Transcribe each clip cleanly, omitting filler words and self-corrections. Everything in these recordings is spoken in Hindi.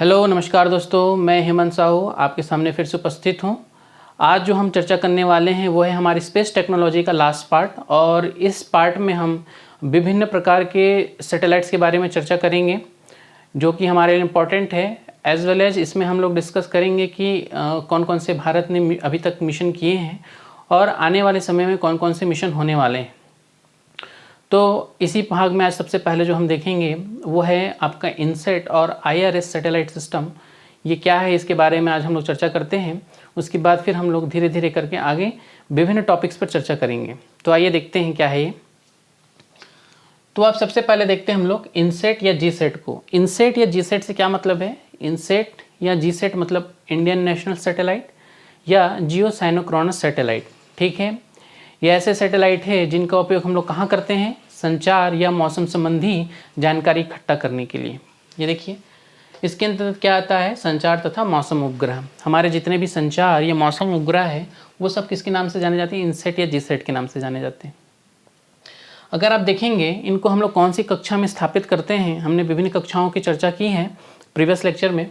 हेलो नमस्कार दोस्तों, मैं हेमंत साहू आपके सामने फिर से उपस्थित हूँ। आज जो हम चर्चा करने वाले हैं वो है हमारी स्पेस टेक्नोलॉजी का लास्ट पार्ट, और इस पार्ट में हम विभिन्न प्रकार के सैटेलाइट्स के बारे में चर्चा करेंगे जो कि हमारे लिए इम्पॉर्टेंट है। एज वेल एज इसमें हम लोग डिस्कस करेंगे कि कौन कौन से भारत ने अभी तक मिशन किए हैं और आने वाले समय में कौन कौन से मिशन होने वाले हैं। तो इसी भाग में आज सबसे पहले जो हम देखेंगे वो है आपका इनसैट और आईआरएस सैटेलाइट सिस्टम। ये क्या है, इसके बारे में आज हम लोग चर्चा करते हैं। उसके बाद फिर हम लोग धीरे धीरे करके आगे विभिन्न टॉपिक्स पर चर्चा करेंगे। तो आइए देखते हैं क्या है ये। तो आप सबसे पहले देखते हैं हम लोग इनसैट या जीसैट को। इनसैट या जीसैट से क्या मतलब है? इनसैट या जीसैट मतलब इंडियन नेशनल सैटेलाइट या जियो साइनोक्रोनस सैटेलाइट। ठीक है, ये ऐसे सैटेलाइट है जिनका उपयोग हम लोग कहाँ करते हैं? संचार या मौसम संबंधी जानकारी इकट्ठा करने के लिए। ये देखिए, इसके अंतर्गत क्या आता है? संचार तथा मौसम उपग्रह। हमारे जितने भी संचार या मौसम उपग्रह है वो सब किसके नाम से जाने जाते हैं? इनसैट या जीसैट के नाम से जाने जाते हैं। अगर आप देखेंगे इनको हम लोग कौन सी कक्षा में स्थापित करते हैं, हमने विभिन्न कक्षाओं की चर्चा की है प्रीवियस लेक्चर में।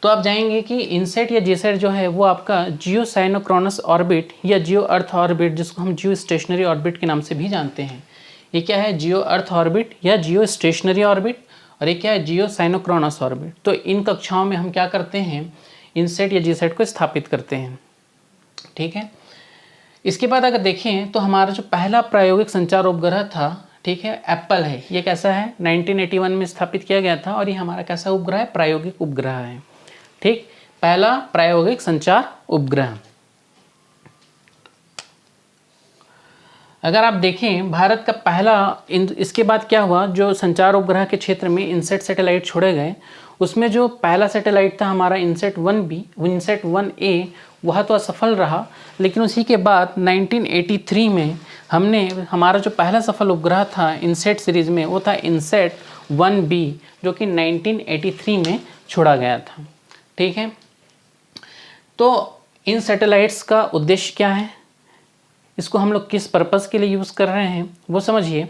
तो आप जाएंगे कि इनसैट या जीसैट जो है वो आपका जियो साइनोक्रोनस ऑर्बिट या जियो अर्थ ऑर्बिट, जिसको हम जियो स्टेशनरी ऑर्बिट के नाम से भी जानते हैं। ये क्या है? जियो अर्थ ऑर्बिट या जियो स्टेशनरी ऑर्बिट, और ये क्या है? जियो साइनोक्रोनस ऑर्बिट। तो इन कक्षाओं में हम क्या करते हैं? इनसैट या जीसैट को स्थापित करते हैं। ठीक है, इसके बाद अगर देखें तो हमारा जो पहला प्रायोगिक संचार उपग्रह था, ठीक है, एप्पल है। ये कैसा है? 1981 में स्थापित किया गया था, और ये हमारा कैसा उपग्रह है? प्रायोगिक उपग्रह है। ठीक, पहला प्रायोगिक संचार उपग्रह। अगर आप देखें भारत का पहला इसके बाद क्या हुआ? जो संचार उपग्रह के क्षेत्र में इनसैट सैटेलाइट छोड़े गए, उसमें जो पहला सैटेलाइट था हमारा इनसैट 1B, इनसैट 1A, वह तो असफल रहा। लेकिन उसी के बाद 1983 में हमने हमारा जो पहला सफल उपग्रह था इनसैट सीरीज में वो था इनसैट 1B, जो कि 1983 में छोड़ा गया था। ठीक है, तो इन सैटेलाइट्स का उद्देश्य क्या है? इसको हम लोग किस पर्पस के लिए यूज़ कर रहे हैं वो समझिए।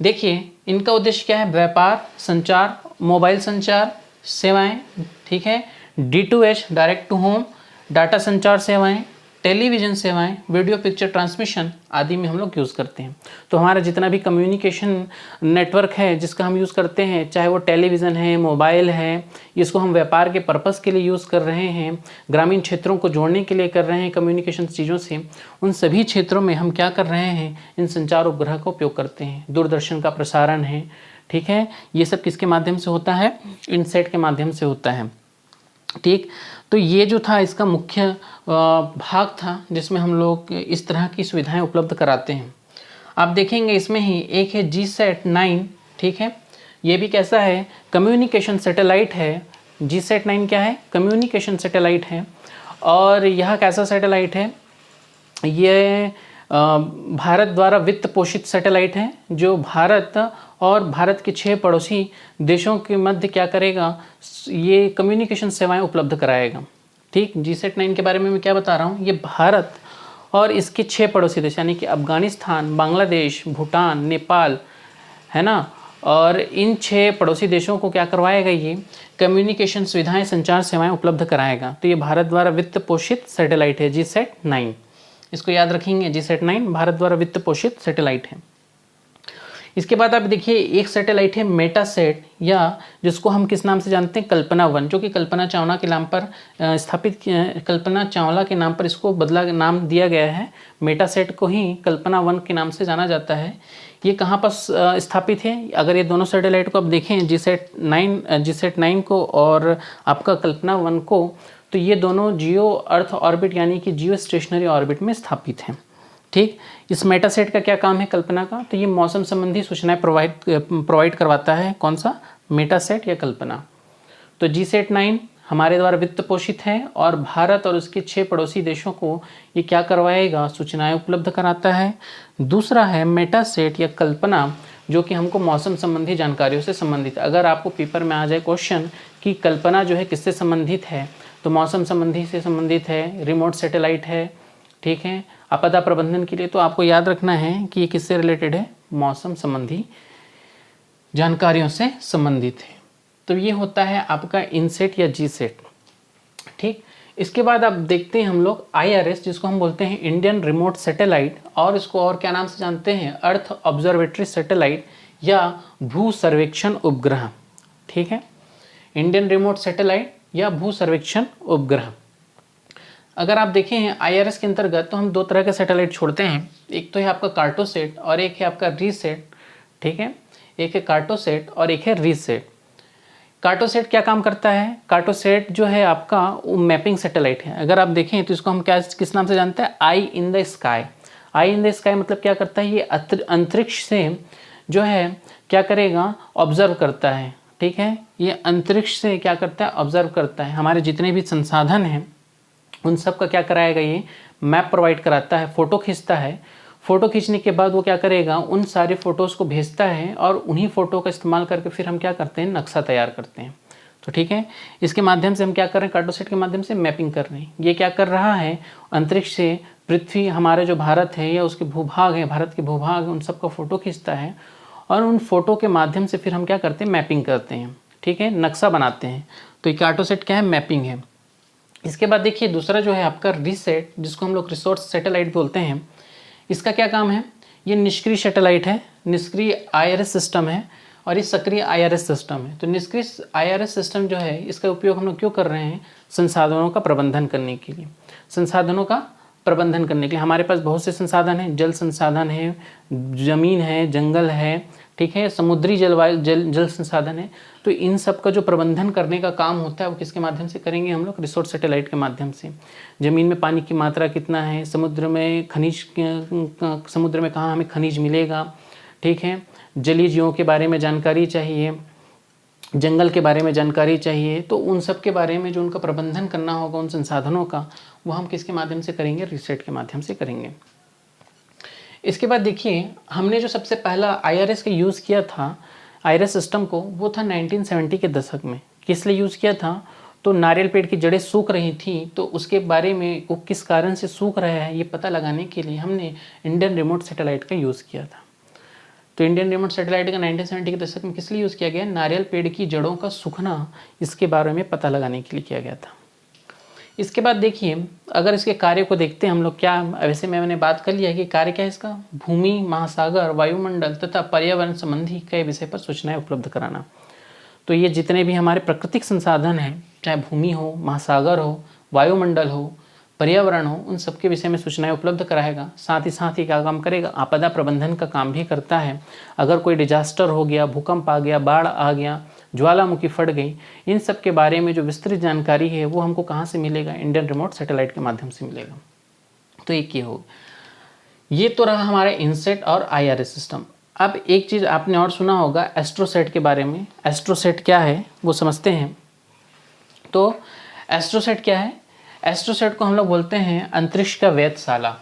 देखिए, इनका उद्देश्य क्या है? व्यापार, संचार, मोबाइल संचार सेवाएं, ठीक है, D2H direct to home, data संचार सेवाएं, टेलीविज़न सेवाएं, वीडियो पिक्चर ट्रांसमिशन आदि में हम लोग यूज़ करते हैं। तो हमारा जितना भी कम्युनिकेशन नेटवर्क है जिसका हम यूज़ करते हैं, चाहे वो टेलीविज़न है, मोबाइल है, इसको हम व्यापार के पर्पस के लिए यूज़ कर रहे हैं, ग्रामीण क्षेत्रों को जोड़ने के लिए कर रहे हैं कम्युनिकेशन चीज़ों से, उन सभी क्षेत्रों में हम क्या कर रहे हैं? इन संचार उपग्रह का उपयोग करते हैं। दूरदर्शन का प्रसारण है, ठीक है, ये सब किसके माध्यम से होता है? इनसैट के माध्यम से होता है। ठीक, तो ये जो था इसका मुख्य भाग था जिसमें हम लोग इस तरह की सुविधाएं उपलब्ध कराते हैं। आप देखेंगे इसमें ही एक है जीसैट 9, ठीक है, ये भी कैसा है? कम्युनिकेशन सैटेलाइट है। जीसैट 9 क्या है? कम्युनिकेशन सैटेलाइट है। और यह कैसा सैटेलाइट है? ये भारत द्वारा वित्त पोषित सैटेलाइट है, जो भारत और भारत के 6 पड़ोसी देशों के मध्य क्या करेगा? ये कम्युनिकेशन सेवाएं उपलब्ध कराएगा। ठीक, जीसैट 9 के बारे में मैं क्या बता रहा हूँ? ये भारत और इसके 6 पड़ोसी देश यानी कि अफगानिस्तान, बांग्लादेश, भूटान, नेपाल, है ना, और इन 6 पड़ोसी देशों को क्या करवाएगा? ये कम्युनिकेशन सुविधाएं, संचार सेवाएं उपलब्ध कराएगा। तो ये भारत द्वारा वित्त पोषित सैटेलाइट है जीसैट 9। इसको याद रखेंगे, जीसैट 9 भारत द्वारा वित्त पोषित सैटेलाइट है। इसके बाद आप देखिए एक सैटेलाइट है मेटासेट, या जिसको हम किस नाम से जानते हैं? कल्पना 1, जो कि कल्पना चावला के नाम पर कल्पना चावला के नाम पर इसको नाम दिया गया है। मेटासेट को ही कल्पना 1 के नाम से जाना जाता है। ये कहाँ पर स्थापित है? अगर ये दोनों सैटेलाइट को आप देखें, जीसैट 9 को और आपका कल्पना 1 को, तो ये दोनों जियो अर्थ ऑर्बिट यानी कि जियो स्टेशनरी ऑर्बिट में स्थापित हैं। ठीक, इस मेटासेट का क्या काम है कल्पना का? तो ये मौसम संबंधी सूचनाएं प्रोवाइड करवाता है। कौन सा? मेटासेट या कल्पना। तो जीसैट 9 हमारे द्वारा वित्त पोषित है और भारत और उसके 6 पड़ोसी देशों को ये क्या करवाएगा? सूचनाएं उपलब्ध कराता है। दूसरा है मेटासेट या कल्पना, जो कि हमको मौसम संबंधी जानकारियों से संबंधित। अगर आपको पेपर में आ जाए क्वेश्चन कि कल्पना जो है किससे संबंधित है, तो मौसम संबंधी से संबंधित है, रिमोट सैटेलाइट है, ठीक है, आपदा प्रबंधन के लिए। तो आपको याद रखना है कि ये किससे रिलेटेड है? मौसम संबंधी जानकारियों से संबंधित है। तो ये होता है आपका इनसेट या जी सेट। ठीक, इसके बाद अब देखते हैं हम लोग IRS, जिसको हम बोलते हैं इंडियन रिमोट सैटेलाइट, और इसको और क्या नाम से जानते हैं, अर्थ ऑब्जर्वेटरी सैटेलाइट या भू सर्वेक्षण उपग्रह। ठीक है, इंडियन रिमोट सैटेलाइट या भू सर्वेक्षण उपग्रह। अगर आप देखें IRS के अंतर्गत तो हम दो तरह के सैटेलाइट छोड़ते हैं, एक तो है आपका कार्टोसेट और एक है आपका रीसेट। ठीक है, एक है कार्टोसेट और एक है रीसेट। कार्टोसेट क्या काम करता है, कार्टोसेट जो है आपका वो मैपिंग सैटेलाइट है। अगर आप देखें तो इसको हम क्या किस नाम से जानते हैं, eye in the sky. Eye in the sky मतलब क्या करता है, ये अंतरिक्ष से जो है क्या करेगा, ऑब्जर्व करता है। ठीक है, ये अंतरिक्ष से क्या करता है, ऑब्जर्व करता है। हमारे जितने भी संसाधन हैं उन सब का क्या कराएगा, ये मैप प्रोवाइड कराता है, फ़ोटो खींचता है। फ़ोटो खींचने के बाद वो क्या करेगा, उन सारे फ़ोटोज़ को भेजता है और उन्हीं फ़ोटो का इस्तेमाल करके फिर हम क्या करते हैं, नक्शा तैयार करते हैं। तो ठीक है, इसके माध्यम से हम क्या कर रहे हैं, कार्टोसेट के माध्यम से मैपिंग कर रहे हैं। ये क्या कर रहा है, अंतरिक्ष से पृथ्वी, हमारे जो भारत है या उसके भूभाग है, भारत के भूभाग है, उन सब का फ़ोटो खींचता है और उन फ़ोटो के माध्यम से फिर हम क्या करते हैं, मैपिंग करते हैं। ठीक है, नक्शा बनाते हैं। तो ये कार्टोसेट क्या है, मैपिंग है। इसके बाद देखिए दूसरा जो है आपका रीसेट, जिसको हम लोग रिसोर्स सैटेलाइट बोलते हैं। इसका क्या काम है, ये निष्क्रिय सैटेलाइट है, निष्क्रिय IRS सिस्टम है और ये सक्रिय IRS सिस्टम है। तो निष्क्रिय IRS सिस्टम जो है इसका उपयोग हम लोग क्यों कर रहे हैं, संसाधनों का प्रबंधन करने के लिए। संसाधनों का प्रबंधन करने के लिए हमारे पास बहुत से संसाधन हैं, जल संसाधन है, ज़मीन है, जंगल है, ठीक है, समुद्री जलवायु जल संसाधन है। तो इन सब का जो प्रबंधन करने का काम होता है वो किसके माध्यम से करेंगे हम लोग, रिसोर्स सैटेलाइट के माध्यम से। ज़मीन में पानी की मात्रा कितना है, समुद्र में खनिज, समुद्र में कहाँ हमें खनिज मिलेगा, ठीक है, जलीय जीवों के बारे में जानकारी चाहिए, जंगल के बारे में जानकारी चाहिए। तो उन सब के बारे में जो उनका प्रबंधन करना होगा, उन संसाधनों का, वो हम किसके माध्यम से करेंगे, रीसेट के माध्यम से करेंगे। इसके बाद देखिए हमने जो सबसे पहला IRS का यूज़ किया था, IRS सिस्टम को, वो था 1970 के दशक में। किस लिए यूज़ किया था, तो नारियल पेड़ की जड़ें सूख रही थी, तो उसके बारे में वो किस कारण से सूख रहा है ये पता लगाने के लिए हमने इंडियन रिमोट सैटेलाइट का यूज़ किया था। तो इंडियन रिमोट सैटेलाइट का 1970 के दशक में किस लिए यूज़ किया गया, नारियल पेड़ की जड़ों का सूखना, इसके बारे में पता लगाने के लिए किया गया था। इसके बाद देखिए अगर इसके कार्य को देखते हैं हम लोग, क्या वैसे मैंने बात कर लिया है कि कार्य क्या है इसका, भूमि, महासागर, वायुमंडल तथा पर्यावरण संबंधी कई विषय पर सूचनाएं उपलब्ध कराना। तो ये जितने भी हमारे प्राकृतिक संसाधन हैं, चाहे भूमि हो, महासागर हो, वायुमंडल हो, पर्यावरण हो, उन सबके विषय में सूचनाएं उपलब्ध कराएगा। साथ ही क्या काम करेगा, आपदा प्रबंधन का काम भी करता है। अगर कोई डिजास्टर हो गया, भूकंप आ गया, बाढ़ आ गया, ज्वालामुखी फट गई, इन सब के बारे में जो विस्तृत जानकारी है वो हमको कहाँ से मिलेगा, इंडियन रिमोट सैटेलाइट के माध्यम से मिलेगा। तो एक ये हो, ये तो रहा हमारा इनसेट और IRS सिस्टम। अब एक चीज़ आपने और सुना होगा एस्ट्रोसेट के बारे में। एस्ट्रोसेट क्या है वो समझते हैं। तो एस्ट्रोसेट क्या है, एस्ट्रोसेट को हम लोग बोलते हैं अंतरिक्ष का वेधशाला।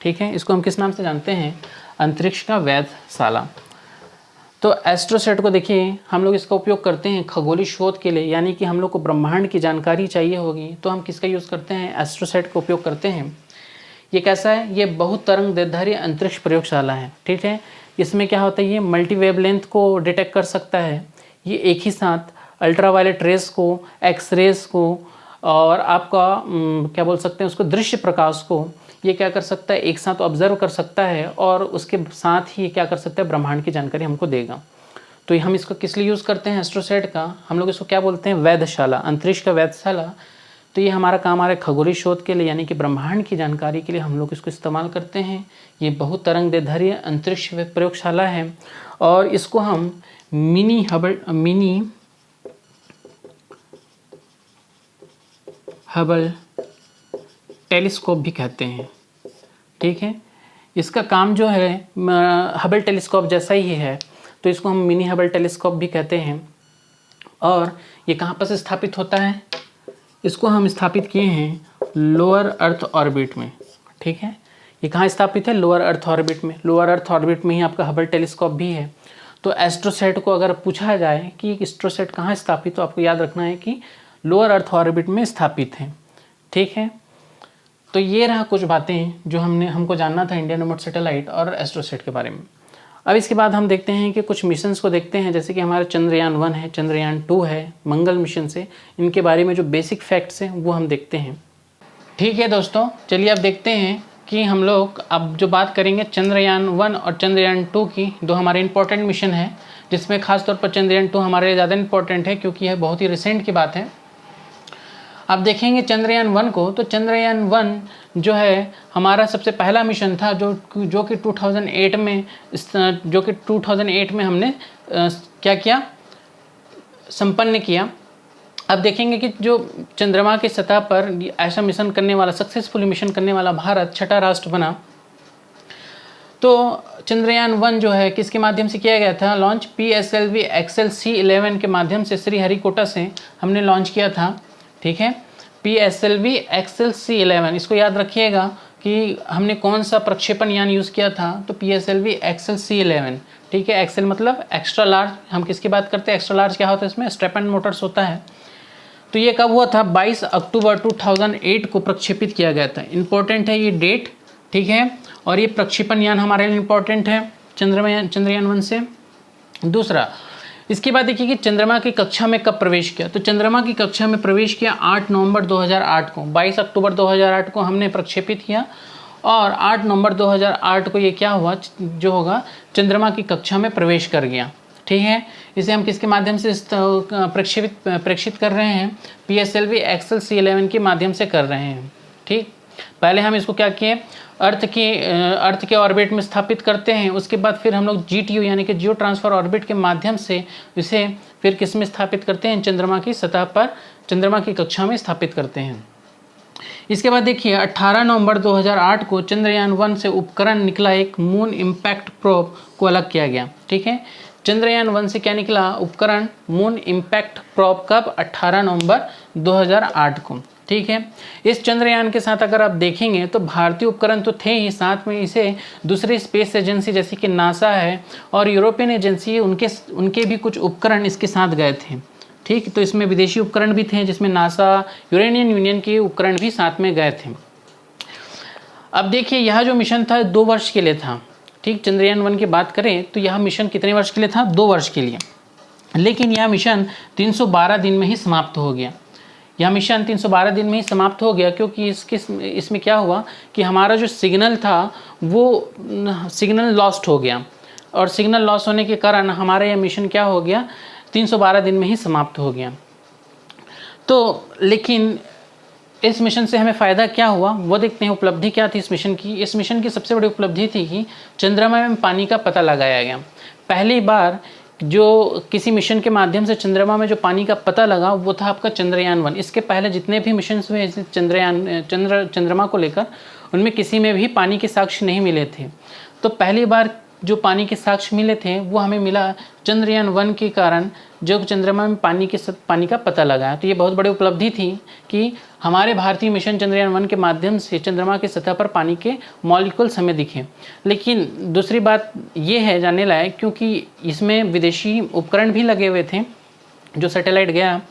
ठीक है, इसको हम किस नाम से जानते हैं, अंतरिक्ष का वेधशाला। तो एस्ट्रोसेट को देखिए हम लोग इसका उपयोग करते हैं खगोलीय शोध के लिए, यानी कि हम लोग को ब्रह्मांड की जानकारी चाहिए होगी तो हम किसका यूज़ करते हैं, एस्ट्रोसेट का उपयोग करते हैं। ये कैसा है, ये बहुत तरंग दैर्ध्य अंतरिक्ष प्रयोगशाला है। ठीक है, इसमें क्या होता है, ये मल्टी वेवलेंथ को डिटेक्ट कर सकता है। ये एक ही साथ अल्ट्रावायलेट रेस को, एक्सरेस को और आपका क्या बोल सकते हैं उसको, दृश्य प्रकाश को, ये क्या कर सकता है, एक साथ ऑब्जर्व कर सकता है और उसके साथ ही क्या कर सकता है, ब्रह्मांड की जानकारी हमको देगा। तो हम इसको किस लिए यूज़ करते हैं एस्ट्रोसेट का, हम लोग इसको क्या बोलते हैं, वेधशाला, अंतरिक्ष का वेधशाला। तो ये हमारा काम आ रहा है खगोलीय शोध के लिए, यानी कि ब्रह्मांड की जानकारी के लिए हम लोग इसको इस्तेमाल करते हैं। ये बहुत तरंग दैर्ध्य अंतरिक्ष प्रयोगशाला है और इसको हम मिनी हबल टेलीस्कोप भी कहते हैं। ठीक है, इसका काम जो है हबल टेलीस्कोप जैसा ही है, तो इसको हम मिनी हबल टेलीस्कोप भी कहते हैं। और ये कहाँ पर स्थापित होता है, इसको हम स्थापित किए हैं लोअर अर्थ ऑर्बिट में। ठीक है, ये कहाँ स्थापित है, लोअर अर्थ ऑर्बिट में। लोअर अर्थ ऑर्बिट में ही आपका हबल टेलीस्कोप भी है। तो एस्ट्रोसेट को अगर पूछा जाए कि एस्ट्रोसेट कहाँ स्थापित, तो आपको याद रखना है कि लोअर अर्थ ऑर्बिट में स्थापित है। ठीक है, तो ये रहा कुछ बातें जो हमको जानना था इंडियन रिमोट सैटेलाइट और एस्ट्रोसेट के बारे में। अब इसके बाद हम देखते हैं कि कुछ मिशंस को देखते हैं, जैसे कि हमारा चंद्रयान 1 है, चंद्रयान 2 है, मंगल मिशन से इनके बारे में जो बेसिक फैक्ट्स हैं वो हम देखते हैं। ठीक है दोस्तों, चलिए अब देखते हैं कि हम लोग अब जो बात करेंगे चंद्रयान 1 और चंद्रयान 2 की, दो हमारे इंपॉर्टेंट मिशन है, जिसमें खासतौर पर चंद्रयान 2 हमारे लिए ज़्यादा इंपॉर्टेंट है क्योंकि यह बहुत ही रिसेंट की बात है। अब देखेंगे चंद्रयान 1 को, तो चंद्रयान 1 जो है हमारा सबसे पहला मिशन था जो कि 2008 में हमने क्या किया, संपन्न किया। अब देखेंगे कि जो चंद्रमा की सतह पर ऐसा मिशन करने वाला, सक्सेसफुली मिशन करने वाला भारत छठा राष्ट्र बना। तो चंद्रयान 1 जो है किसके माध्यम से किया गया था लॉन्च, PSLV XLC-11 के माध्यम से श्रीहरिकोटा से हमने लॉन्च किया था। ठीक है, PSLV XLC-11, इसको याद रखिएगा कि हमने कौन सा प्रक्षेपण यान यूज़ किया था, तो PSLV XLC-11। ठीक है, एक्सेल मतलब एक्स्ट्रा लार्ज, हम किसकी बात करते हैं, एक्स्ट्रा लार्ज क्या होता है इसमें, स्ट्रैपन मोटर्स होता है। तो ये कब हुआ था, 22 अक्टूबर 2008 को प्रक्षेपित किया गया था। इंपॉर्टेंट है ये डेट। ठीक है, और ये प्रक्षेपण यान हमारे लिए इंपॉर्टेंट है चंद्रयान 1 से। दूसरा, इसके बाद देखिए कि चंद्रमा की कक्षा में कब प्रवेश किया, तो चंद्रमा की कक्षा में प्रवेश किया 8 नवंबर 2008 को। 22 अक्टूबर 2008 को हमने प्रक्षेपित किया और 8 नवंबर 2008 को ये क्या हुआ, जो होगा चंद्रमा की कक्षा में प्रवेश कर गया। ठीक है, इसे हम किसके माध्यम से प्रेक्षित कर रहे हैं, PSLV XLC-11 के माध्यम से कर रहे हैं। ठीक, पहले हम इसको क्या किए, अर्थ के ऑर्बिट में स्थापित करते हैं, उसके बाद फिर हम लोग GTO यानी कि जियो ट्रांसफर ऑर्बिट के माध्यम से इसे फिर किस में स्थापित करते हैं, चंद्रमा की सतह पर, चंद्रमा की कक्षा में स्थापित करते हैं। इसके बाद देखिए 18 नवंबर 2008 को चंद्रयान 1 से उपकरण निकला, एक मून इम्पैक्ट प्रोब को अलग किया गया। ठीक है, चंद्रयान 1 से क्या निकला, उपकरण मून इम्पैक्ट प्रोब, कब, 18 नवंबर 2008 को। ठीक है, इस चंद्रयान के साथ अगर आप देखेंगे तो भारतीय उपकरण तो थे ही, साथ में इसे दूसरी स्पेस एजेंसी जैसे कि नासा है और यूरोपियन एजेंसी, उनके भी कुछ उपकरण इसके साथ गए थे। ठीक, तो इसमें विदेशी उपकरण भी थे, जिसमें नासा, यूरोपियन यूनियन के उपकरण भी साथ में गए थे। अब देखिए यह जो मिशन था 2 वर्ष के लिए था। ठीक, चंद्रयान 1 की बात करें तो यह मिशन कितने वर्ष के लिए था, 2 वर्ष के लिए, लेकिन यह मिशन 312 दिन में ही समाप्त हो गया। यह मिशन 312 दिन में ही समाप्त हो गया क्योंकि इसमें क्या हुआ कि हमारा जो सिग्नल था वो सिग्नल लॉस्ट हो गया, और सिग्नल लॉस होने के कारण हमारा यह मिशन क्या हो गया, 312 दिन में ही समाप्त हो गया। तो लेकिन इस मिशन से हमें फ़ायदा क्या हुआ वो देखते हैं। उपलब्धि क्या थी इस मिशन की, इस मिशन की सबसे बड़ी उपलब्धि थी कि चंद्रमा में पानी का पता लगाया गया। पहली बार जो किसी मिशन के माध्यम से चंद्रमा में जो पानी का पता लगा वो था आपका चंद्रयान 1। इसके पहले जितने भी मिशन हुए चंद्रमा को लेकर, उनमें किसी में भी पानी के साक्ष्य नहीं मिले थे। तो पहली बार जो पानी के साक्ष्य मिले थे वो हमें मिला चंद्रयान 1 के कारण, जो चंद्रमा में पानी का पता लगा। तो ये बहुत बड़ी उपलब्धि थी कि हमारे भारतीय मिशन चंद्रयान 1 के माध्यम से चंद्रमा की सतह पर पानी के मॉलिक्यूल्स हमें दिखे। लेकिन दूसरी बात ये है जानने लायक, क्योंकि इसमें विदेशी उपकरण भी लगे हुए थे। जो सैटेलाइट गया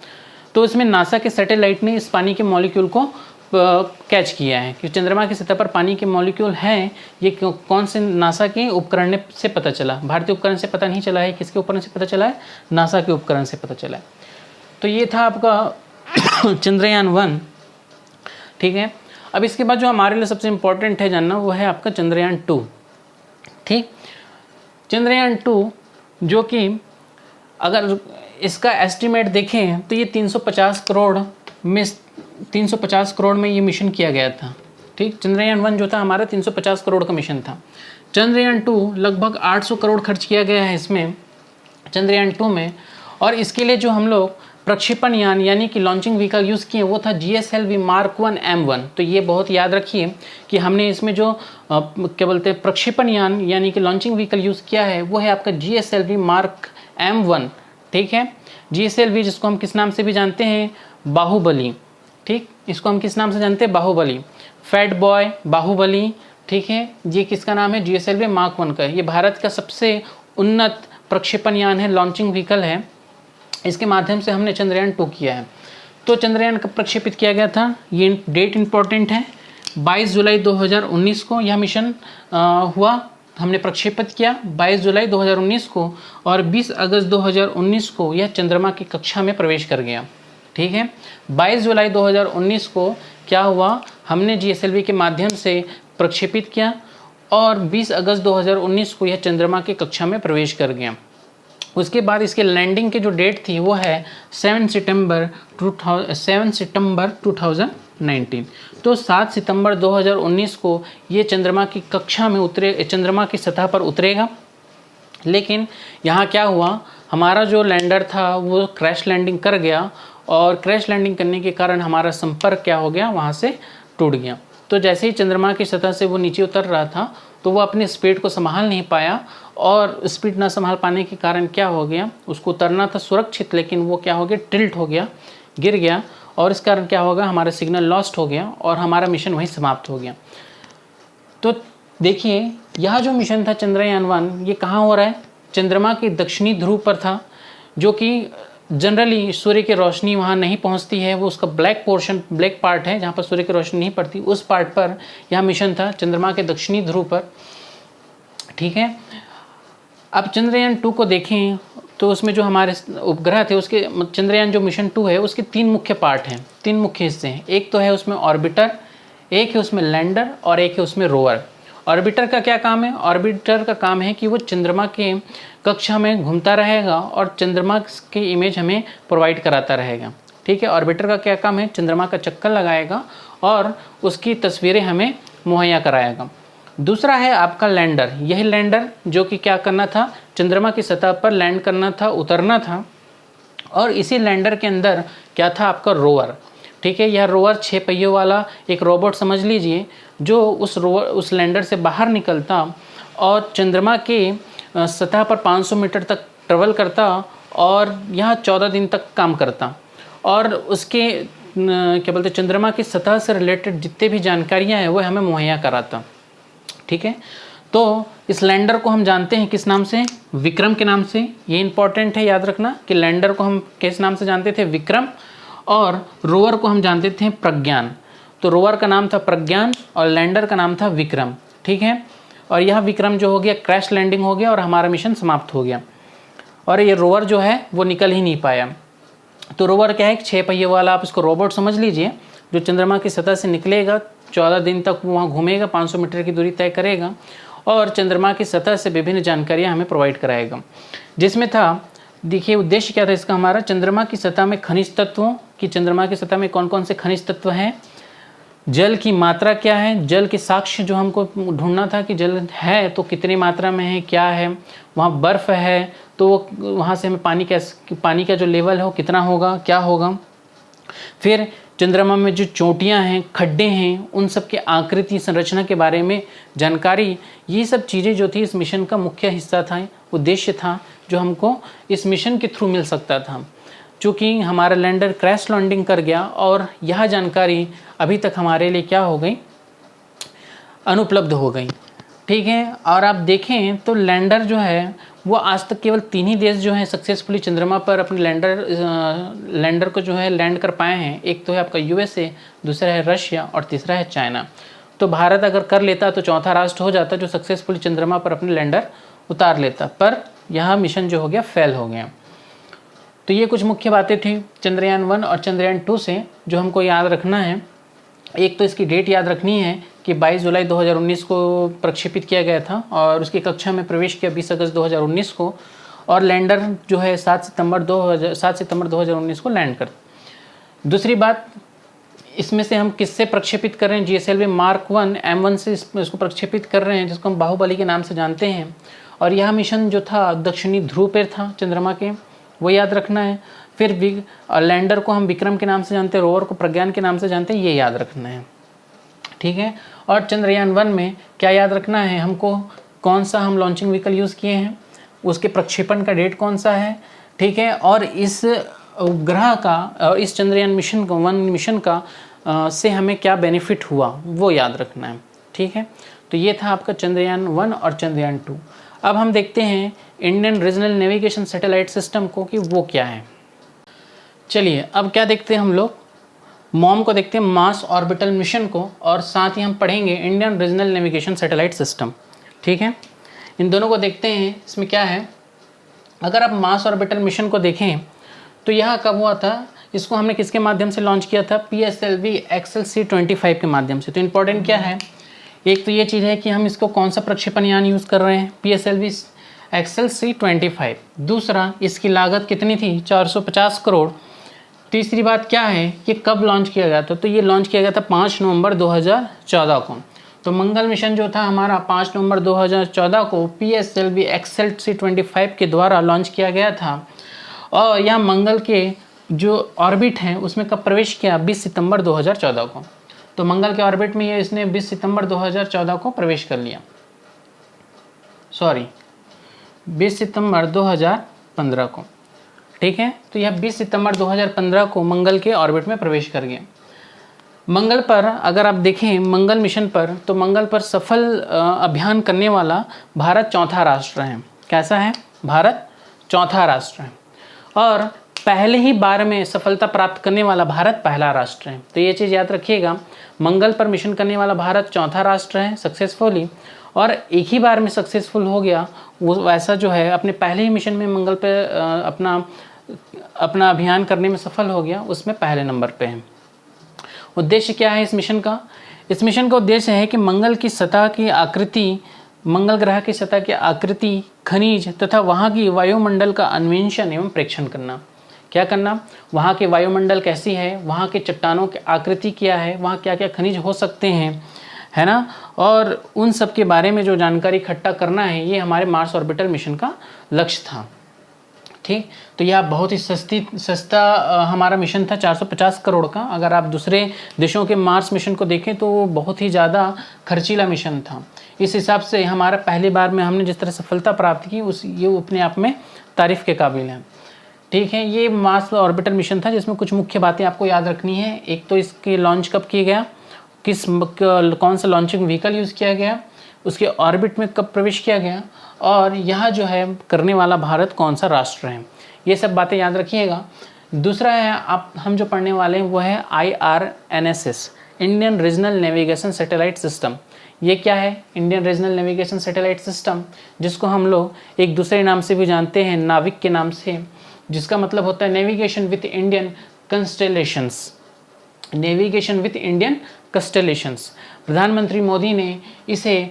तो इसमें नासा के सैटेलाइट ने इस पानी के मॉलिक्यूल को कैच किया है कि चंद्रमा की सतह पर पानी के मॉलिक्यूल हैं। ये कौन से नासा के उपकरण से पता चला, भारतीय उपकरण से पता नहीं चला है। किसके उपकरण से पता चला है, नासा के उपकरण से पता चला है। तो ये था आपका चंद्रयान 1। ठीक है, अब इसके बाद जो हमारे लिए सबसे इम्पोर्टेंट है जानना वो है आपका चंद्रयान 2। ठीक, चंद्रयान 2 जो कि अगर इसका एस्टिमेट देखें तो ये 350 करोड़ में ये मिशन किया गया था। ठीक, चंद्रयान 1 जो था हमारा 350 करोड़ का मिशन था। चंद्रयान 2 लगभग 800 करोड़ खर्च किया गया है इसमें, चंद्रयान 2 में। और इसके लिए जो हम लोग प्रक्षेपण यान यानी कि लॉन्चिंग व्हीकल यूज़ किए वो था GSLV Mark 1 M1। तो ये बहुत याद रखिए कि हमने इसमें जो क्या बोलते हैं प्रक्षेपण यान यानी कि लॉन्चिंग व्हीकल यूज़ किया है वो है आपका GSLV Mark M1। ठीक है, GSLV जिसको हम किस नाम से भी जानते हैं, बाहुबली। ठीक, इसको हम किस नाम से जानते हैं, बाहुबली, फैट बॉय, बाहुबली। ठीक है, ये किसका नाम है, GSLV Mark 1 का। ये भारत का सबसे उन्नत प्रक्षेपण यान है, लॉन्चिंग व्हीकल है। इसके माध्यम से हमने चंद्रयान 2 किया है। तो चंद्रयान कब प्रक्षेपित किया गया था, ये डेट इंपॉर्टेंट है, 22 जुलाई 2019 को यह मिशन हुआ। हमने प्रक्षेपित किया 22 जुलाई 2019 को, और 20 अगस्त 2019 को यह चंद्रमा की कक्षा में प्रवेश कर गया। ठीक है, 22 जुलाई 2019 को क्या हुआ, हमने GSLV के माध्यम से प्रक्षेपित किया और 20 अगस्त 2019 को यह चंद्रमा की कक्षा में प्रवेश कर गया। उसके बाद इसके लैंडिंग की जो डेट थी वो है 7 सितंबर 2019। तो 7 सितंबर 2019 को ये चंद्रमा की कक्षा में चंद्रमा की सतह पर उतरेगा। लेकिन यहाँ क्या हुआ, हमारा जो लैंडर था वो क्रैश लैंडिंग कर गया, और क्रैश लैंडिंग करने के कारण हमारा संपर्क क्या हो गया, वहाँ से टूट गया। तो जैसे ही चंद्रमा की सतह से वो नीचे उतर रहा था तो वो अपनी स्पीड को संभाल नहीं पाया, और स्पीड ना संभाल पाने के कारण क्या हो गया, उसको उतरना था सुरक्षित, लेकिन वो क्या हो गया, टिल्ट हो गया, गिर गया, और इस कारण क्या होगा, हमारा सिग्नल लॉस्ट हो गया और हमारा मिशन वहीं समाप्त हो गया। तो देखिए, यह जो मिशन था चंद्रयान-1, ये कहाँ हो रहा है, चंद्रमा के दक्षिणी ध्रुव पर था, जो कि जनरली सूर्य की रोशनी वहाँ नहीं पहुँचती है, वो उसका ब्लैक पार्ट है जहाँ पर सूर्य की रोशनी नहीं पड़ती, उस पार्ट पर यह मिशन था, चंद्रमा के दक्षिणी ध्रुव पर। ठीक है, अब चंद्रयान 2 को देखें तो उसमें जो हमारे उपग्रह थे, उसके चंद्रयान जो मिशन 2 है उसके 3 मुख्य पार्ट हैं, 3 मुख्य हिस्से हैं। एक तो है उसमें ऑर्बिटर, एक है उसमें लैंडर, और एक है उसमें रोवर। ऑर्बिटर का क्या काम है, ऑर्बिटर का काम है कि वो चंद्रमा के कक्षा में घूमता रहेगा और चंद्रमा के इमेज हमें प्रोवाइड कराता रहेगा। ठीक है, ऑर्बिटर का क्या काम है, चंद्रमा का चक्कर लगाएगा और उसकी तस्वीरें हमें मुहैया कराएगा। दूसरा है आपका लैंडर। यही लैंडर जो कि क्या करना था, चंद्रमा की सतह पर लैंड करना था, उतरना था, और इसी लैंडर के अंदर क्या था, आपका रोवर। ठीक है, यह रोवर 6 पहियों वाला एक रोबोट समझ लीजिए, जो उस लैंडर से बाहर निकलता और चंद्रमा के सतह पर 500 मीटर तक ट्रेवल करता और यहाँ 14 दिन तक काम करता, और उसके क्या बोलते चंद्रमा की सतह से रिलेटेड जितने भी जानकारियाँ हैं वो हमें मुहैया कराता। ठीक है, तो इस लैंडर को हम जानते हैं किस नाम से, विक्रम के नाम से। ये इंपॉर्टेंट है याद रखना कि लैंडर को हम किस नाम से जानते थे, विक्रम, और रोवर को हम जानते थे प्रज्ञान। तो रोवर का नाम था प्रज्ञान और लैंडर का नाम था विक्रम। ठीक है, और यह विक्रम जो हो गया क्रैश लैंडिंग हो गया और हमारा मिशन समाप्त हो गया, और ये रोवर जो है वो निकल ही नहीं पाया। तो रोवर क्या है, 6 पहिए वाला आप इसको रोबोट समझ लीजिए, जो चंद्रमा की सतह से निकलेगा, 14 दिन तक वो वहाँ घूमेगा, 500 मीटर की दूरी तय करेगा और चंद्रमा की सतह से विभिन्न जानकारियाँ हमें प्रोवाइड कराएगा। जिसमें था, देखिए उद्देश्य क्या था इसका, हमारा चंद्रमा की सतह में खनिज तत्वों की, चंद्रमा की सतह में कौन कौन से खनिज तत्व हैं, जल की मात्रा क्या है, जल के साक्ष्य जो हमको ढूंढना था कि जल है तो कितनी मात्रा में है, क्या है, वहाँ बर्फ़ है तो वहाँ से हमें पानी का जो लेवल है वो कितना होगा, क्या होगा। फिर चंद्रमा में जो चोटियाँ हैं, खड्डे हैं, उन सब के आकृति संरचना के बारे में जानकारी, ये सब चीज़ें जो थी इस मिशन का मुख्य हिस्सा था, उद्देश्य था, जो हमको इस मिशन के थ्रू मिल सकता था। चूँकि हमारा लैंडर क्रैश लैंडिंग कर गया और यह जानकारी अभी तक हमारे लिए क्या हो गई, अनुपलब्ध हो गई। ठीक है, और आप देखें तो लैंडर जो है वो आज तक केवल 3 ही देश जो हैं सक्सेसफुली चंद्रमा पर अपने लैंडर को जो है लैंड कर पाए हैं। एक तो है आपका USA, दूसरा है रशिया और तीसरा है चाइना। तो भारत अगर कर लेता तो चौथा राष्ट्र हो जाता जो सक्सेसफुली चंद्रमा पर अपने लैंडर उतार लेता, पर यह मिशन जो हो गया फेल हो गया। तो ये कुछ मुख्य बातें थी चंद्रयान 1 और चंद्रयान 2 से जो हमको याद रखना है। एक तो इसकी डेट याद रखनी है कि 22 जुलाई 2019 को प्रक्षेपित किया गया था और उसकी कक्षा में प्रवेश किया 20 अगस्त 2019 को, और लैंडर जो है 7 सितंबर 2019 को लैंड कर। दूसरी बात, इसमें से हम किससे प्रक्षेपित कर रहे हैं, GSLV Mark 1 M1 से इसको प्रक्षेपित कर रहे हैं, जिसको हम बाहुबली के नाम से जानते हैं। और यह मिशन जो था दक्षिणी ध्रुव पर था चंद्रमा के, वो याद रखना है। फिर लैंडर को हम विक्रम के नाम से जानते हैं, रोवर को प्रज्ञान के नाम से जानते हैं, ये याद रखना है। ठीक है, और चंद्रयान 1 में क्या याद रखना है हमको, कौन सा हम लॉन्चिंग व्हीकल यूज़ किए हैं, उसके प्रक्षेपण का डेट कौन सा है। ठीक है, और इस उपग्रह का और इस चंद्रयान मिशन का 1 मिशन का से हमें क्या बेनिफिट हुआ वो याद रखना है। ठीक है, तो ये था आपका चंद्रयान 1 और चंद्रयान 2। अब हम देखते हैं Indian regional navigation satellite system को कि वो क्या है। चलिए अब क्या देखते हैं हम लोग, मॉम को देखते हैं, मार्स ऑर्बिटल मिशन को, और साथ ही हम पढ़ेंगे Indian regional navigation satellite system. ठीक है, इन दोनों को देखते हैं, इसमें क्या है। अगर आप मार्स ऑर्बिटर मिशन को देखें तो यह कब हुआ था, इसको हमने किसके माध्यम से लॉन्च किया था, PSLV XLC-25 के माध्यम से। तो इम्पोर्टेंट क्या है, एक तो ये चीज़ है कि हम इसको कौन सा प्रक्षेपण यान यूज़ कर रहे हैं, PSLV XLC-25। दूसरा, इसकी लागत कितनी थी, 450 करोड़। तीसरी बात क्या है कि कब लॉन्च किया गया था, तो ये लॉन्च किया गया था 5 नवंबर 2014 को। तो मंगल मिशन जो था हमारा 5 नवंबर 2014 को PSLV XLC-25 के द्वारा लॉन्च किया गया था। और यह मंगल के जो ऑर्बिट है उसमें कब प्रवेश किया, 20 सितंबर 2014 को। तो मंगल के ऑर्बिट में ये इसने 20 सितंबर 2014 को प्रवेश कर लिया, 20 सितंबर 2015 को, ठीक है। तो यह 20 सितंबर 2015 को मंगल के ऑर्बिट में प्रवेश कर गया। मंगल पर अगर आप देखें, मंगल मिशन पर, तो मंगल पर सफल अभियान करने वाला भारत चौथा राष्ट्र है। कैसा है, भारत चौथा राष्ट्र है। और पहले ही बार में सफलता प्राप्त करने वाला भारत पहला राष्ट्र है। तो ये चीज़ याद रखिएगा, मंगल पर मिशन करने वाला भारत चौथा राष्ट्र है सक्सेसफुली, और एक ही बार में सक्सेसफुल हो गया वो, वैसा जो है अपने पहले ही मिशन में मंगल पर अपना अभियान करने में सफल हो गया, उसमें पहले नंबर पे है। उद्देश्य क्या है इस मिशन का, इस मिशन का उद्देश्य है कि मंगल की सतह की आकृति, मंगल ग्रह की सतह की आकृति, खनिज तथा वहाँ की वायुमंडल का अन्वेषण एवं प्रेक्षण करना। क्या करना, वहाँ के वायुमंडल कैसी है, वहाँ के चट्टानों की आकृति क्या है, वहाँ क्या क्या खनिज हो सकते हैं, है ना, और उन सब के बारे में जो जानकारी इकट्ठा करना है, ये हमारे मार्स ऑर्बिटर मिशन का लक्ष्य था। ठीक, तो यह बहुत ही सस्ता हमारा मिशन था, 450 करोड़ का। अगर आप दूसरे देशों के मार्स मिशन को देखें तो वो बहुत ही ज़्यादा खर्चीला मिशन था। इस हिसाब से हमारा पहली बार में हमने जिस तरह सफलता प्राप्त की, ये अपने आप में तारीफ़ के काबिल है। ठीक है, ये मार्स ऑर्बिटर मिशन था जिसमें कुछ मुख्य बातें आपको याद रखनी है। एक तो इसके लॉन्च कब किया गया, कौन सा लॉन्चिंग व्हीकल यूज़ किया गया, उसके ऑर्बिट में कब प्रवेश किया गया, और यह जो है करने वाला भारत कौन सा राष्ट्र है, ये सब बातें याद रखिएगा। दूसरा है हम जो पढ़ने वाले हैं वो है IRNSS, Indian regional navigation satellite system. ये क्या है, Indian regional navigation satellite system, जिसको हम लोग एक दूसरे नाम से भी जानते हैं, नाविक के नाम से, जिसका मतलब होता है navigation with Indian constellations, navigation with Indian constellations. प्रधानमंत्री मोदी ने इसे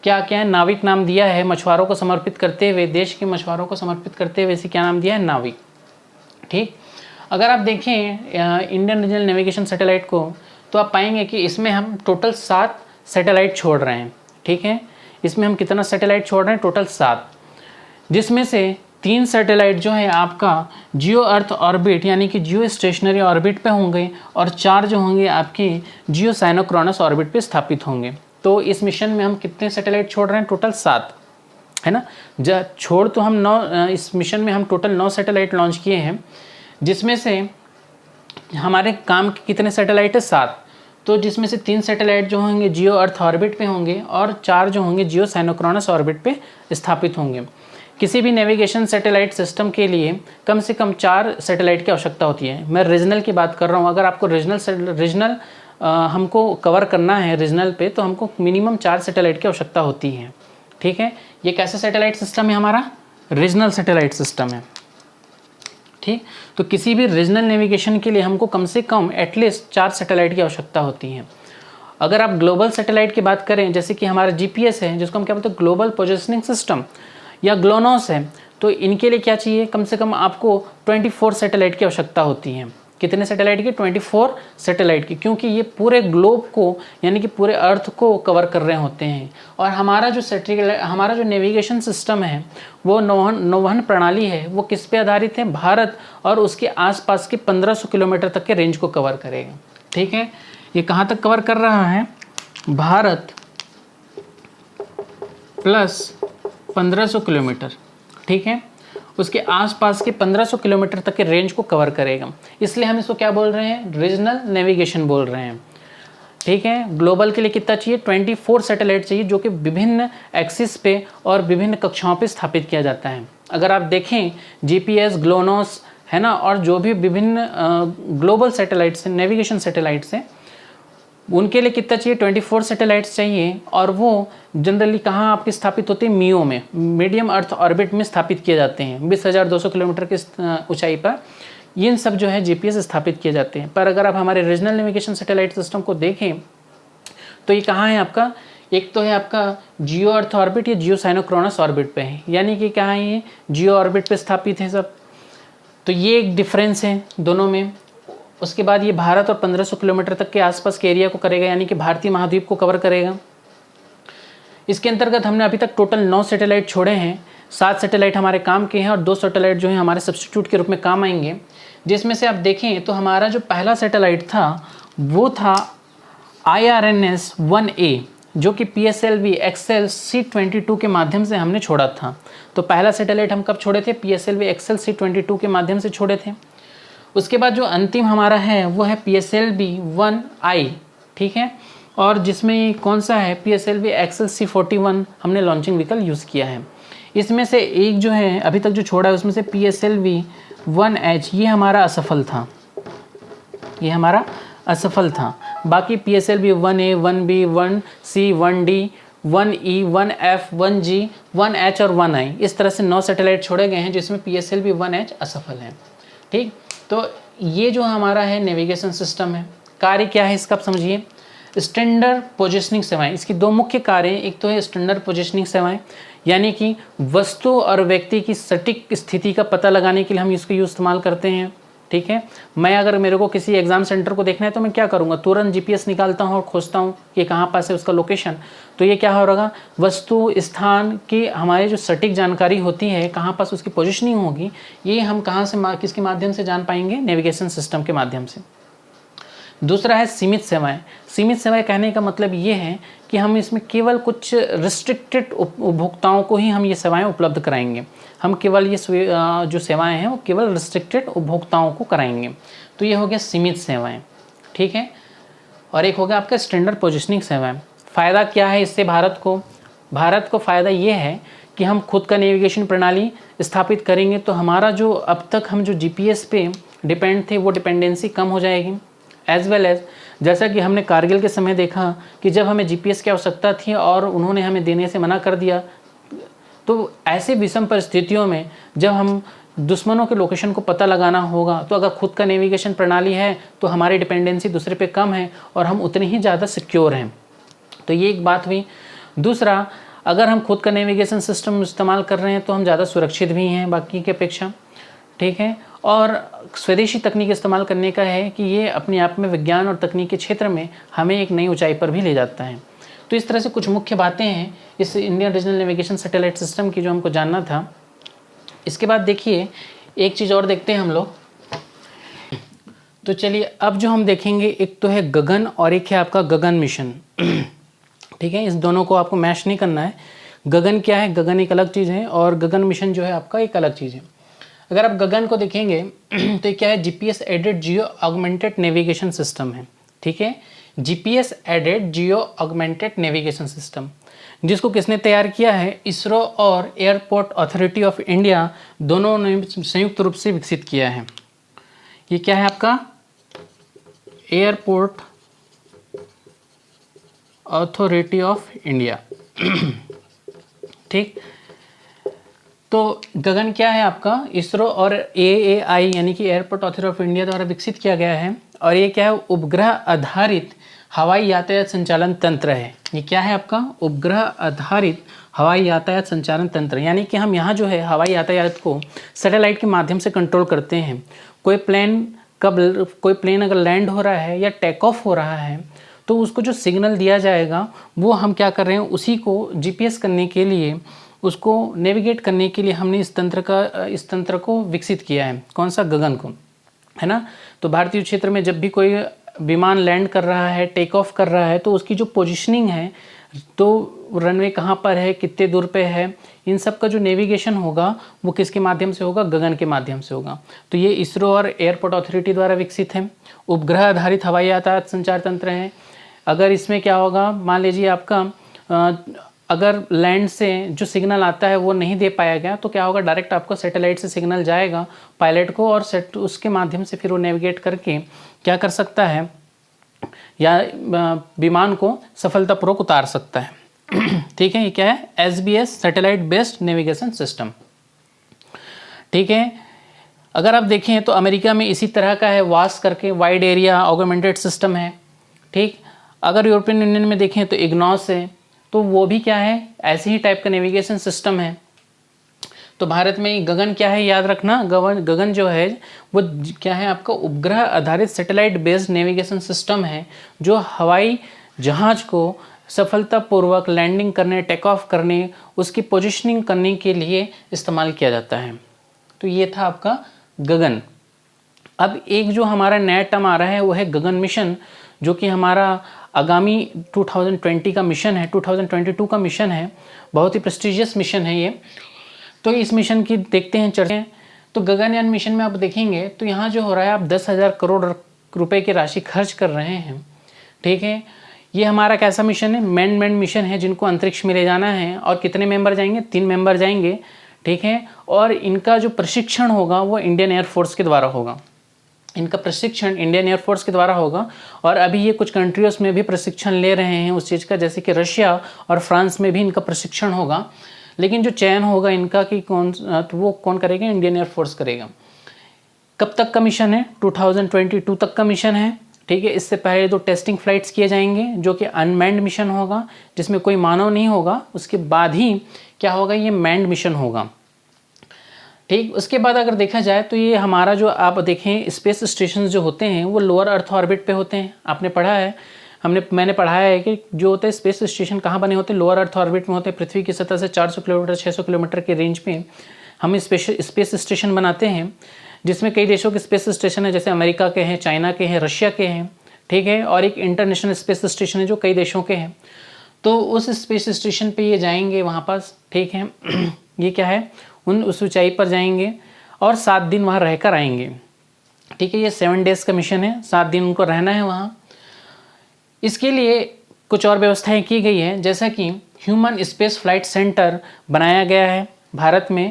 क्या क्या है, नाविक नाम दिया है, मछुआरों को समर्पित करते हुए, देश के मछुआरों को समर्पित करते हुए इसे क्या नाम दिया है, नाविक। ठीक, अगर आप देखें इंडियन रीजनल नेविगेशन सैटेलाइट को, तो आप पाएंगे कि इसमें हम टोटल 7 सैटेलाइट छोड़ रहे हैं। ठीक है, इसमें हम कितना सैटेलाइट छोड़ रहे हैं, टोटल 7, जिसमें से 3 सैटेलाइट जो है आपका जियो अर्थ ऑर्बिट यानी कि जियो स्टेशनरी ऑर्बिट पे होंगे, और 4 जो होंगे आपकी जियो साइनोक्रोनस ऑर्बिट पे स्थापित होंगे। तो इस मिशन में हम कितने सैटेलाइट छोड़ रहे हैं, टोटल 7, है ना। छोड़ तो हम 9, इस मिशन में हम टोटल 9 सैटेलाइट लॉन्च किए हैं, जिसमें से हमारे काम के कितने सैटेलाइट है, 7। तो जिसमें से 3 सैटेलाइट जो होंगे जियो अर्थ ऑर्बिट पे होंगे, और 4 जो होंगे जियो साइनोक्रोनस ऑर्बिट पे स्थापित होंगे। किसी भी नेविगेशन सैटेलाइट सिस्टम के लिए कम से कम 4 सैटेलाइट की आवश्यकता होती है। मैं रीजनल की बात कर रहा हूँ। अगर आपको रीजनल हमको कवर करना है रीजनल पे, तो हमको मिनिमम 4 सैटेलाइट की आवश्यकता होती है। ठीक है, ये कैसा सैटेलाइट सिस्टम है, हमारा रीजनल सैटेलाइट सिस्टम है। ठीक, तो किसी भी रीजनल नेविगेशन के लिए हमको कम से कम एटलीस्ट 4 सैटेलाइट की आवश्यकता होती है। अगर आप ग्लोबल सैटेलाइट की बात करें, जैसे कि हमारा GPS है, जिसको हम क्या बोलते हैं, ग्लोबल पोजिशनिंग सिस्टम, या ग्लोनोस है, तो इनके लिए क्या चाहिए, कम से कम आपको 24 सैटेलाइट की आवश्यकता होती है। कितने सैटेलाइट की, 24 सैटेलाइट की, क्योंकि ये पूरे ग्लोब को यानी कि पूरे अर्थ को कवर कर रहे होते हैं। और हमारा जो नेविगेशन सिस्टम है, वो नौवहन प्रणाली है, वो किस पे आधारित है, भारत और उसके आसपास के 1500 किलोमीटर तक के रेंज को कवर करेगा। ठीक है, ये कहाँ तक कवर कर रहा है, भारत प्लस 1500 किलोमीटर। ठीक है, उसके आसपास के 1500 किलोमीटर तक के रेंज को कवर करेगा, इसलिए हम इसको क्या बोल रहे हैं, रीजनल नेविगेशन बोल रहे हैं। ठीक है, ग्लोबल के लिए कितना चाहिए, 24 सैटेलाइट चाहिए, जो कि विभिन्न एक्सिस पे और विभिन्न कक्षाओं पे स्थापित किया जाता है। अगर आप देखें GPS, ग्लोनोस, है ना, और जो भी विभिन्न ग्लोबल सैटेलाइट्स हैं, नेविगेशन सैटेलाइट्स हैं, उनके लिए कितना चाहिए, 24 सैटेलाइट्स चाहिए, और वो जनरली कहाँ आपके स्थापित होते हैं, मियो में, मीडियम अर्थ ऑर्बिट में स्थापित किए जाते हैं 20,200 किलोमीटर की ऊंचाई पर। ये सब जो है जीपीएस स्थापित किए जाते हैं। पर अगर आप हमारे रीजनल नेविगेशन सैटेलाइट सिस्टम को देखें तो ये कहाँ है आपका, एक तो है आपका जियो अर्थ ऑर्बिट या जियो साइनोक्रोनस ऑर्बिट पे है, यानी कि कहाँ है, ये जियो ऑर्बिट पे स्थापित है सब। तो ये एक डिफरेंस है दोनों में। उसके बाद ये भारत और 1500 किलोमीटर तक के आसपास के एरिया को करेगा, यानी कि भारतीय महाद्वीप को कवर करेगा। इसके अंतर्गत हमने अभी तक टोटल 9 सैटेलाइट छोड़े हैं। 7 सैटेलाइट हमारे काम के हैं और 2 सैटेलाइट जो हैं हमारे सब्स्टिट्यूट के रूप में काम आएंगे। जिसमें से आप देखें तो हमारा जो पहला सैटेलाइट था वो था IRNS-1A, जो कि PSLV XL C22 के माध्यम से हमने छोड़ा था। तो पहला सैटेलाइट हम कब छोड़े थे, PSLV XL C22 के माध्यम से छोड़े थे। उसके बाद जो अंतिम हमारा है वो है PSLV-1I, ठीक है, और जिसमें कौन सा है, PSLV XL C41 हमने लॉन्चिंग व्हीकल यूज़ किया है। इसमें से एक जो है अभी तक जो छोड़ा है उसमें से PSLV-1H, ये हमारा असफल था, ये हमारा असफल था। बाकी PSLV-1A, 1B, 1C, 1D, 1E, 1F, 1G, 1H और 1I, इस तरह से 9 सैटेलाइट छोड़े गए हैं जिसमें PSLV-1H असफल है। ठीक, तो ये जो हमारा है नेविगेशन सिस्टम है। कार्य क्या है इसका आप समझिए। स्टैंडर्ड पोजिशनिंग सेवाएं, इसकी 2 मुख्य कार्य हैं। एक तो है स्टैंडर्ड पोजिशनिंग सेवाएं, यानी कि वस्तु और व्यक्ति की सटीक स्थिति का पता लगाने के लिए हम इसको इस्तेमाल करते हैं। ठीक है, मैं अगर मेरे को किसी एग्जाम सेंटर को देखना है तो मैं क्या करूँगा, तुरंत जीपीएस निकालता हूँ और खोजता हूँ कि कहाँ पास है उसका लोकेशन। तो ये क्या हो रहा, वस्तु स्थान की हमारी जो सटीक जानकारी होती है, कहाँ पास उसकी पोजीशनिंग होगी, ये हम कहाँ से किसके माध्यम से जान पाएंगे, नेविगेशन सिस्टम के माध्यम से। दूसरा है सीमित सेवाएं। सीमित सेवाएं कहने का मतलब ये है कि हम इसमें केवल कुछ रिस्ट्रिक्टेड उपभोक्ताओं को ही हम ये सेवाएं उपलब्ध कराएंगे। हम केवल ये जो सेवाएं हैं वो केवल रिस्ट्रिक्टेड उपभोक्ताओं को कराएंगे। तो ये हो गया सीमित सेवाएं, ठीक है। और एक हो गया आपका स्टैंडर्ड पोजिशनिंग सेवाएं। फ़ायदा क्या है इससे भारत को फ़ायदा ये है कि हम खुद का नेविगेशन प्रणाली स्थापित करेंगे तो हमारा जो अब तक हम जो जीपीएस पे डिपेंड थे वो डिपेंडेंसी कम हो जाएगी। एज वेल एज जैसा कि हमने कारगिल के समय देखा कि जब हमें जीपीएस की आवश्यकता थी और उन्होंने हमें देने से मना कर दिया, तो ऐसे विषम परिस्थितियों में जब हम दुश्मनों के लोकेशन को पता लगाना होगा तो अगर खुद का नेविगेशन प्रणाली है तो हमारी डिपेंडेंसी दूसरे पे कम है और हम उतने ही ज़्यादा सिक्योर हैं। तो ये एक बात हुई। दूसरा, अगर हम खुद का नेविगेशन सिस्टम इस्तेमाल कर रहे हैं तो हम ज़्यादा सुरक्षित भी हैं बाकी की अपेक्षा, ठीक है। और स्वदेशी तकनीक इस्तेमाल करने का है कि ये अपने आप में विज्ञान और तकनीक के क्षेत्र में हमें एक नई ऊंचाई पर भी ले जाता है। तो इस तरह से कुछ मुख्य बातें हैं इस Indian regional navigation satellite system की जो हमको जानना था। इसके बाद देखिए एक चीज़ और देखते हैं हम लोग। तो चलिए अब जो हम देखेंगे, एक तो है गगन और एक है आपका गगन मिशन, ठीक है। इस दोनों को आपको मैच नहीं करना है। गगन क्या है, गगन एक अलग चीज़ है और गगन मिशन जो है आपका एक अलग चीज़ है। अगर आप गगन को देखेंगे तो क्या है, GPS aided geo augmented navigation system है, ठीक है। GPS aided geo augmented navigation system, जिसको किसने तैयार किया है, इसरो और एयरपोर्ट अथॉरिटी ऑफ इंडिया दोनों ने संयुक्त रूप से विकसित किया है। ये क्या है आपका, एयरपोर्ट अथॉरिटी ऑफ इंडिया, ठीक। तो गगन क्या है आपका, इसरो और एएआई यानी कि एयरपोर्ट अथॉरिटी ऑफ इंडिया द्वारा विकसित किया गया है। और ये क्या है, उपग्रह आधारित हवाई यातायात संचालन तंत्र है। ये क्या है आपका, उपग्रह आधारित हवाई यातायात संचालन तंत्र, यानी कि हम यहाँ जो है हवाई यातायात को सैटेलाइट के माध्यम से कंट्रोल करते हैं। कोई प्लेन अगर लैंड हो रहा है या टेक ऑफ हो रहा है तो उसको जो सिग्नल दिया जाएगा वो हम क्या कर रहे हैं, उसी को जीपीएस करने के लिए, उसको नेविगेट करने के लिए हमने इस तंत्र को विकसित किया है। कौन सा, गगन को, है ना। तो भारतीय क्षेत्र में जब भी कोई विमान लैंड कर रहा है, टेक ऑफ कर रहा है, तो उसकी जो पोजीशनिंग है, तो रनवे कहाँ पर है, कितने दूर पे है, इन सब का जो नेविगेशन होगा वो किसके माध्यम से होगा, गगन के माध्यम से होगा। तो ये इसरो और एयरपोर्ट अथॉरिटी द्वारा विकसित है। उपग्रह आधारित हवाई यातायात संचार तंत्र है। अगर इसमें क्या होगा, मान लीजिए आपका अगर लैंड से जो सिग्नल आता है वो नहीं दे पाया गया तो क्या होगा, डायरेक्ट आपको सैटेलाइट से सिग्नल जाएगा पायलट को और उसके माध्यम से फिर वो नेविगेट करके क्या कर सकता है, या विमान को सफलतापूर्वक उतार सकता है। ठीक है, ये क्या है? SBS satellite based navigation system. ठीक है, अगर आप देखें तो अमेरिका में इसी तरह का है, वास करके वाइड एरिया ऑगमेंटेड सिस्टम है। ठीक, अगर यूरोपियन यूनियन में देखें तो इग्नोस है, तो वो भी क्या है? ऐसे ही टाइप का नेविगेशन सिस्टम है। तो भारत में गगन क्या है? याद रखना, गगन जो है वो क्या है? आपका उपग्रह आधारित सैटेलाइट बेस्ड नेविगेशन सिस्टम है, जो हवाई जहाज को सफलतापूर्वक लैंडिंग करने, टेक ऑफ करने, उसकी पोजीशनिंग करने के लिए इस्तेमाल किया जाता है। तो ये था आपका गगन। अब एक जो हमारा नया टर्म आ रहा है वो है गगन मिशन, जो कि हमारा आगामी 2020 का मिशन है, 2022 का मिशन है। बहुत ही प्रेस्टिजियस मिशन है ये। तो इस मिशन की देखते हैं चर्चा। तो गगनयान मिशन में आप देखेंगे तो यहाँ जो हो रहा है, आप 10,000 करोड़ रुपए की राशि खर्च कर रहे हैं। ठीक है, ये हमारा कैसा मिशन है? मैन मिशन है, जिनको अंतरिक्ष में ले जाना है। और कितने मेंबर जाएंगे? 3 मेंबर जाएंगे। ठीक है, और इनका जो प्रशिक्षण होगा वो इंडियन एयरफोर्स के द्वारा होगा। इनका प्रशिक्षण इंडियन एयरफोर्स के द्वारा होगा। और अभी ये कुछ कंट्रीज़ में भी प्रशिक्षण ले रहे हैं उस चीज़ का, जैसे कि रशिया और फ्रांस में भी इनका प्रशिक्षण होगा। लेकिन जो चयन होगा इनका कि तो वो कौन करेगा? इंडियन एयरफोर्स करेगा। कब तक का मिशन है? 2022 तक का मिशन है। ठीक है, इससे पहले 2 टेस्टिंग फ्लाइट्स किए जाएंगे, जो कि अनमैन्ड मिशन होगा, जिसमें कोई मानव नहीं होगा। उसके बाद ही क्या होगा? ये मैन्ड मिशन होगा। ठीक, उसके बाद अगर देखा जाए तो ये हमारा जो आप देखें स्पेस स्टेशन जो होते हैं वो लोअर अर्थ ऑर्बिट पे होते हैं। आपने पढ़ा है, मैंने पढ़ाया है कि जो होते हैं स्पेस स्टेशन कहाँ बने होते हैं? लोअर अर्थ ऑर्बिट में होते हैं। पृथ्वी की सतह से 400 किलोमीटर 600 किलोमीटर के रेंज पे हम स्पेस स्टेशन बनाते हैं, जिसमें कई देशों के स्पेस स्टेशन है, जैसे अमेरिका के हैं, चाइना के हैं, रशिया के हैं। ठीक है, और एक इंटरनेशनल स्पेस स्टेशन है जो कई देशों के हैं। तो उस स्पेस स्टेशन पे ये जाएंगे वहाँ पास। ठीक है, ये क्या है? उस ऊंचाई पर जाएंगे और 7 दिन वहाँ रहकर आएंगे। ठीक है, ये 7 डेज़ का मिशन है, 7 दिन उनको रहना है वहाँ। इसके लिए कुछ और व्यवस्थाएं की गई है, जैसा कि ह्यूमन स्पेस फ्लाइट सेंटर बनाया गया है। भारत में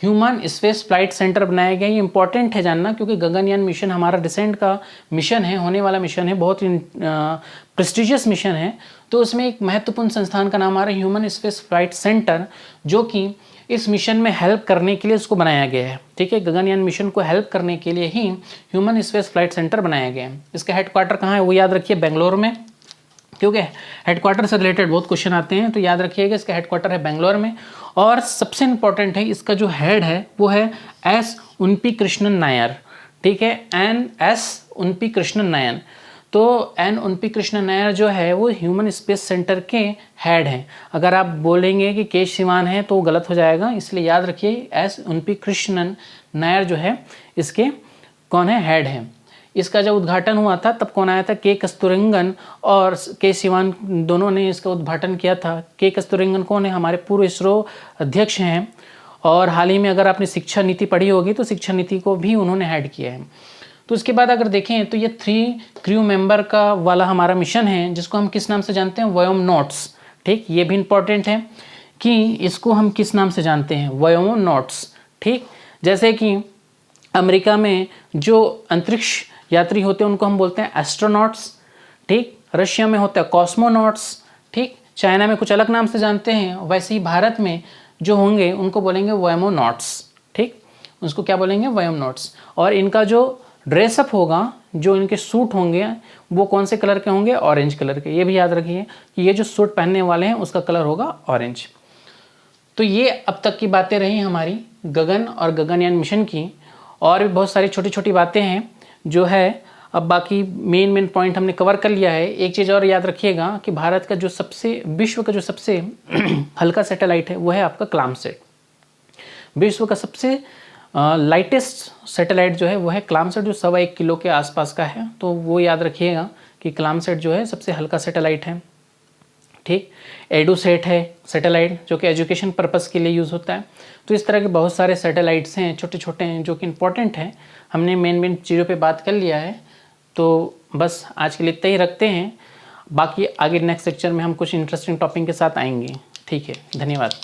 ह्यूमन स्पेस फ्लाइट सेंटर बनाया गया है। ये इंपॉर्टेंट है जानना, क्योंकि गगनयान मिशन हमारा रिसेंट का मिशन है, होने वाला मिशन है, बहुत ही प्रेस्टिजियस मिशन है। तो उसमें एक महत्वपूर्ण संस्थान का नाम आ रहा है ह्यूमन स्पेस फ्लाइट सेंटर, जो कि इस मिशन में हेल्प करने के लिए उसको बनाया गया है। ठीक है, गगनयान मिशन को हेल्प करने के लिए ही ह्यूमन स्पेस फ्लाइट सेंटर बनाया गया है। इसका हेडक्वार्टर कहाँ है वो याद रखिए, बेंगलोर में। क्योंकि हेडक्वार्टर से रिलेटेड बहुत क्वेश्चन आते हैं, तो याद रखिएगा इसका हेडक्वार्टर है बेंगलोर में। और सबसे इंपॉर्टेंट है, इसका जो हेड है वो है एस उनपी कृष्णन नायर। ठीक है, NS उनपी कृष्णन नायर। तो N उनपी कृष्णन नायर जो है वो ह्यूमन स्पेस सेंटर के हेड हैं। अगर आप बोलेंगे कि के शिवान है तो गलत हो जाएगा, इसलिए याद रखिए S उनपी कृष्णन नायर जो है इसके कौन है? हेड है। इसका जब उद्घाटन हुआ था तब कौन आया था? के कस्तूरिरंगन और के शिवान दोनों ने इसका उद्घाटन किया था। के कस्तूरिरंगन कौन है? हमारे पूर्व इसरो अध्यक्ष हैं। और हाल ही में अगर आपने शिक्षा नीति पढ़ी होगी तो शिक्षा नीति को भी उन्होंने हेड किया है। तो उसके बाद अगर देखें तो ये 3 क्रू मेंबर का वाला हमारा मिशन है, जिसको हम किस नाम से जानते हैं? वयोमनॉट्स। ठीक, ये भी इंपॉर्टेंट है कि इसको हम किस नाम से जानते हैं? वयोमनॉट्स। ठीक, जैसे कि अमेरिका में जो अंतरिक्ष यात्री होते हैं उनको हम बोलते हैं एस्ट्रोनॉट्स। ठीक, रशिया में होता है कॉस्मोनॉट्स। ठीक, चाइना में कुछ अलग नाम से जानते हैं, वैसे ही भारत में जो होंगे उनको बोलेंगे वयोमोनॉट्स। ठीक, उसको क्या बोलेंगे? वयोमनॉट्स। और इनका जो ड्रेसअप होगा, जो इनके सूट होंगे वो कौन से कलर के होंगे? ऑरेंज कलर के। ये भी याद रखिए कि ये जो सूट पहनने वाले हैं उसका कलर होगा ऑरेंज। तो ये अब तक की बातें रही हमारी गगन और गगनयान मिशन की। और भी बहुत सारी छोटी छोटी बातें हैं जो है, अब बाकी मेन पॉइंट हमने कवर कर लिया है। एक चीज़ और याद रखिएगा कि भारत का जो विश्व का जो सबसे हल्का सैटेलाइट है वो है आपका क्लामसैट। विश्व का सबसे लाइटेस्ट सैटेलाइट जो है वो है क्लामसैट, जो 1.25 किलो के आसपास का है। तो वो याद रखिएगा कि क्लामसैट जो है सबसे हल्का सैटेलाइट है। ठीक, एडुसेट है सैटेलाइट, जो कि एजुकेशन पर्पस के लिए यूज़ होता है। तो इस तरह के बहुत सारे सैटेलाइट्स हैं, छोटे छोटे हैं, जो कि इंपॉर्टेंट हैं। हमने मेन चीज़ों पे बात कर लिया है। तो बस आज के लिए इतना ही रखते हैं। बाकी आगे नेक्स्ट लेक्चर में हम कुछ इंटरेस्टिंग टॉपिक के साथ आएंगे। ठीक है, धन्यवाद।